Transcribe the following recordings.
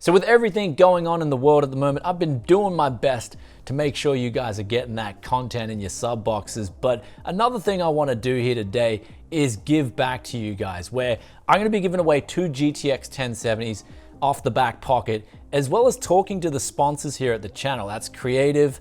So with everything going on in the world at the moment, I've been doing my best to make sure you guys are getting that content in your sub boxes. But another thing I want to do here today is give back to you guys, where I'm going to be giving away 2 GTX 1070s off the back pocket, as well as talking to the sponsors here at the channel. That's Creative,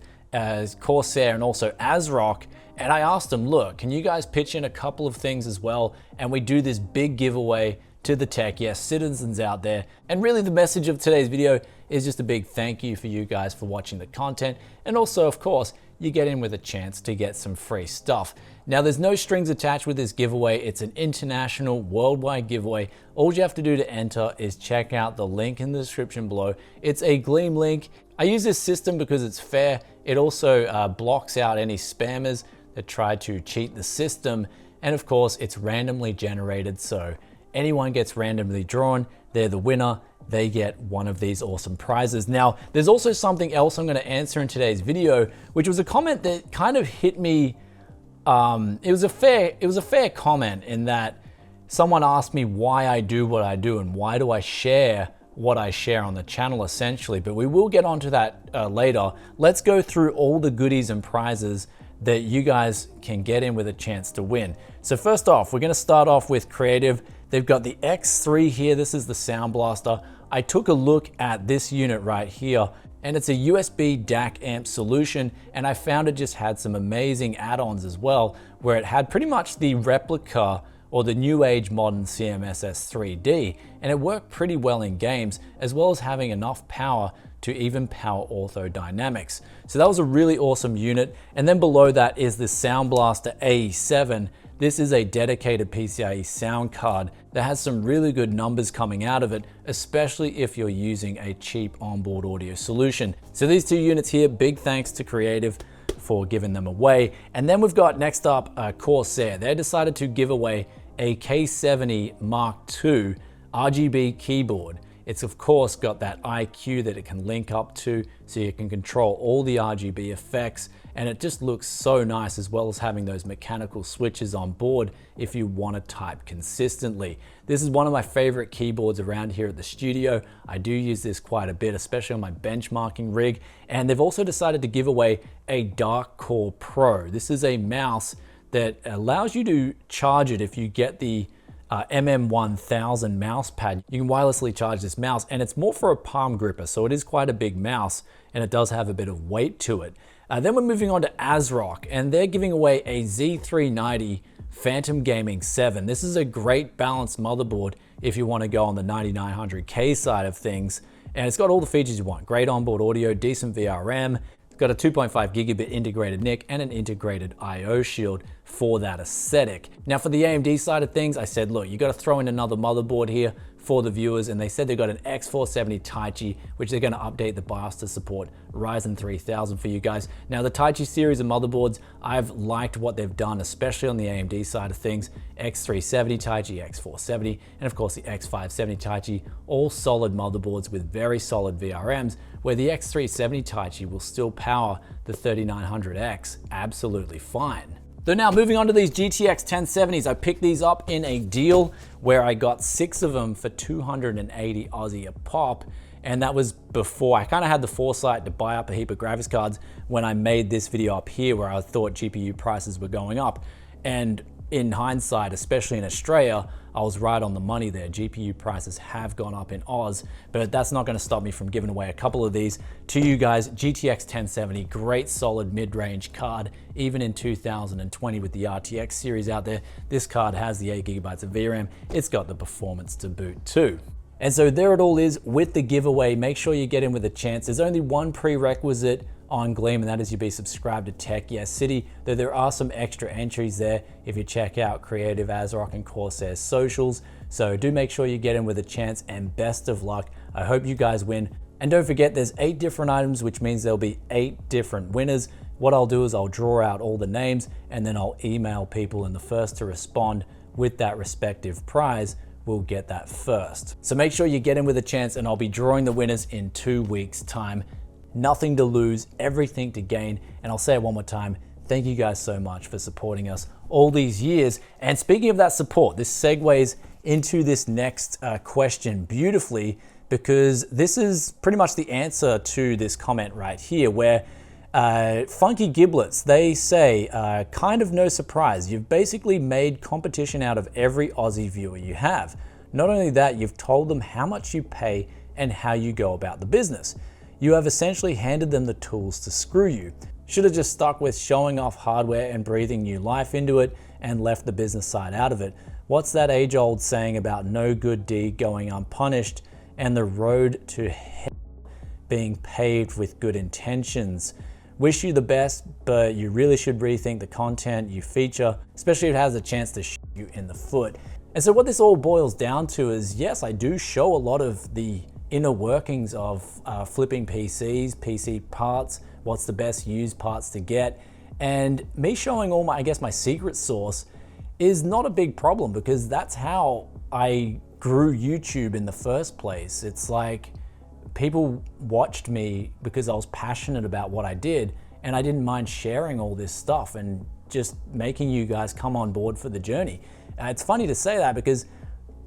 Corsair, and also Asrock. And I asked them, look, can you guys pitch in a couple of things as well? And we do this big giveaway to the tech, yes, citizens out there. And really the message of today's video is just a big thank you for you guys for watching the content. And also, of course, you get in with a chance to get some free stuff. Now, there's no strings attached with this giveaway. It's an international, worldwide giveaway. All you have to do to enter is check out the link in the description below. It's a Gleam link. I use this system because it's fair. It also blocks out any spammers that try to cheat the system. And of course, it's randomly generated, so anyone gets randomly drawn, they're the winner, they get one of these awesome prizes. Now, there's also something else I'm gonna answer in today's video, which was a comment that kind of hit me. It was a fair comment in that someone asked me why I do what I do and why do I share what I share on the channel essentially, but we will get onto that later. Let's go through all the goodies and prizes that you guys can get in with a chance to win. So first off, we're gonna start off with Creative. They've got the X3 here. This is the Sound Blaster. I took a look at this unit right here, and it's a USB DAC amp solution, and I found it just had some amazing add-ons as well, where it had pretty much the replica or the new age modern CMSS 3D, and it worked pretty well in games, as well as having enough power to even power ortho dynamics. So that was a really awesome unit. And then below that is the Sound Blaster AE7. This is a dedicated PCIe sound card that has some really good numbers coming out of it, especially if you're using a cheap onboard audio solution. So these 2 units here, big thanks to Creative for giving them away. And then we've got next up Corsair. They decided to give away a K70 Mark II RGB keyboard. It's of course got that IQ that it can link up to, so you can control all the RGB effects, and it just looks so nice, as well as having those mechanical switches on board if you want to type consistently. This is one of my favorite keyboards around here at the studio. I do use this quite a bit, especially on my benchmarking rig. And they've also decided to give away a Dark Core Pro. This is a mouse that allows you to charge it if you get the MM1000 mouse pad. You can wirelessly charge this mouse, and it's more for a palm gripper, so it is quite a big mouse, and it does have a bit of weight to it. Then we're moving on to Asrock, and they're giving away a Z390 Phantom Gaming 7. This is a great balanced motherboard if you want to go on the 9900K side of things, and it's got all the features you want. Great onboard audio, decent VRM, it's got a 2.5 gigabit integrated NIC and an integrated IO shield for that aesthetic. Now for the AMD side of things, I said, look, you got to throw in another motherboard here for the viewers, and they said they've got an X470 Taichi, which they're going to update the BIOS to support Ryzen 3000 for you guys. Now the Taichi series of motherboards, I've liked what they've done, especially on the AMD side of things. X370 Taichi, X470, and of course the X570 Taichi, all solid motherboards with very solid VRMs, where the X370 Taichi will still power the 3900X absolutely fine. So now moving on to these GTX 1070s, I picked these up in a deal where I got 6 of them for 280 Aussie a pop. And that was before I kind of had the foresight to buy up a heap of graphics cards when I made this video up here, where I thought GPU prices were going up. And in hindsight, especially in Australia, I was right on the money there. GPU prices have gone up in Oz, but that's not going to stop me from giving away a couple of these to you guys. GTX 1070, great solid mid-range card, even in 2020 with the RTX series out there. This card has the 8 gigabytes of VRAM. It's got the performance to boot too. And so there it all is with the giveaway. Make sure you get in with a chance. There's only one prerequisite on Gleam, and that is you be subscribed to Tech Yes City, though there are some extra entries there if you check out Creative, Asrock, and Corsair's socials. So do make sure you get in with a chance, and best of luck. I hope you guys win. And don't forget, there's 8 different items, which means there'll be 8 different winners. What I'll do is I'll draw out all the names, and then I'll email people, and the first to respond with that respective prize will get that first. So make sure you get in with a chance, and I'll be drawing the winners in 2 weeks' time. Nothing to lose, everything to gain. And I'll say it one more time, thank you guys so much for supporting us all these years. And speaking of that support, this segues into this next question beautifully, because this is pretty much the answer to this comment right here, where Funky Giblets, they say, kind of no surprise, you've basically made competition out of every Aussie viewer you have. Not only that, you've told them how much you pay and how you go about the business. You have essentially handed them the tools to screw you. Should have just stuck with showing off hardware and breathing new life into it and left the business side out of it. What's that age-old saying about no good deed going unpunished and the road to hell being paved with good intentions? Wish you the best, but you really should rethink the content you feature, especially if it has a chance to shoot you in the foot. And so what this all boils down to is, yes, I do show a lot of the inner workings of flipping PCs, PC parts, what's the best used parts to get. And me showing all my, I guess, my secret sauce is not a big problem, because that's how I grew YouTube in the first place. It's like people watched me because I was passionate about what I did, and I didn't mind sharing all this stuff and just making you guys come on board for the journey. It's funny to say that because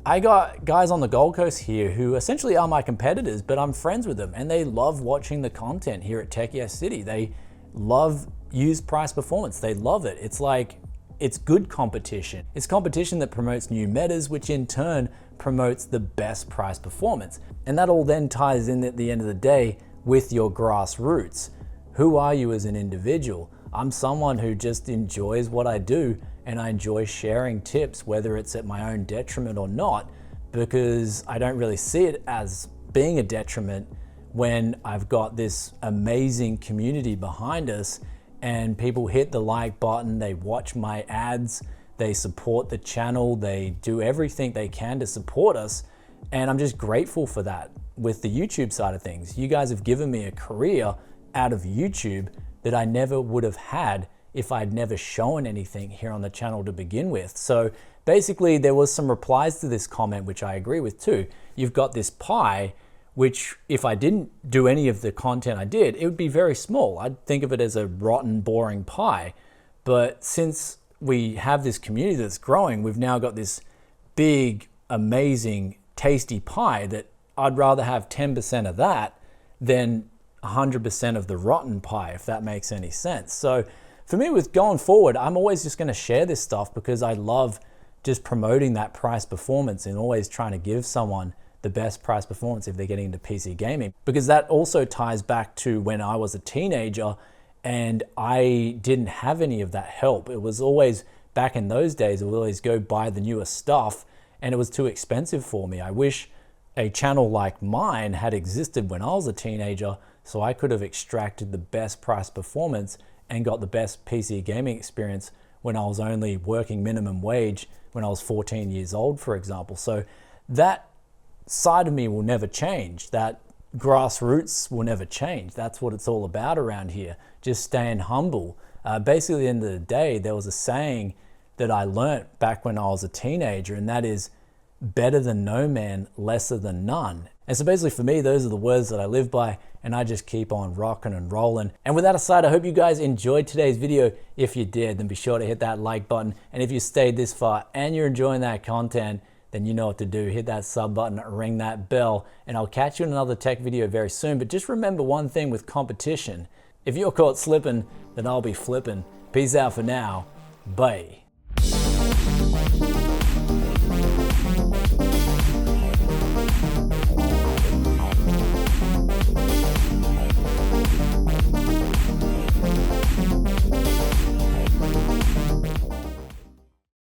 I got guys on the Gold Coast here who essentially are my competitors, but I'm friends with them and they love watching the content here at Tech Yes City. They love used price performance. They love it. It's like, it's good competition. It's competition that promotes new metas, which in turn promotes the best price performance. And that all then ties in at the end of the day with your grassroots. Who are you as an individual? I'm someone who just enjoys what I do, and I enjoy sharing tips, whether it's at my own detriment or not, because I don't really see it as being a detriment when I've got this amazing community behind us and people hit the like button, they watch my ads, they support the channel, they do everything they can to support us. And I'm just grateful for that. With the YouTube side of things, you guys have given me a career out of YouTube that I never would have had if I'd never shown anything here on the channel to begin with. So basically there was some replies to this comment, which I agree with too. You've got this pie, which if I didn't do any of the content I did, it would be very small. I'd think of it as a rotten, boring pie. But since we have this community that's growing, we've now got this big, amazing, tasty pie that I'd rather have 10% of that than 100% of the rotten pie, if that makes any sense. So for me, with going forward, I'm always just going to share this stuff because I love just promoting that price performance and always trying to give someone the best price performance if they're getting into PC gaming. Because that also ties back to when I was a teenager and I didn't have any of that help. It was always, back in those days, I would always go buy the newest stuff and it was too expensive for me. I wish a channel like mine had existed when I was a teenager so I could have extracted the best price performance and got the best PC gaming experience when I was only working minimum wage when I was 14 years old, for example. So that side of me will never change. That grassroots will never change. That's what it's all about around here. Just staying humble. Basically, at the end of the day, there was a saying that I learnt back when I was a teenager, and that is better than no man, lesser than none. And so basically for me, those are the words that I live by, and I just keep on rocking and rolling. And with that aside, I hope you guys enjoyed today's video. If you did, then be sure to hit that like button. And if you stayed this far and you're enjoying that content, then you know what to do. Hit that sub button, ring that bell, and I'll catch you in another tech video very soon. But just remember one thing with competition. If you're caught slipping, then I'll be flipping. Peace out for now. Bye.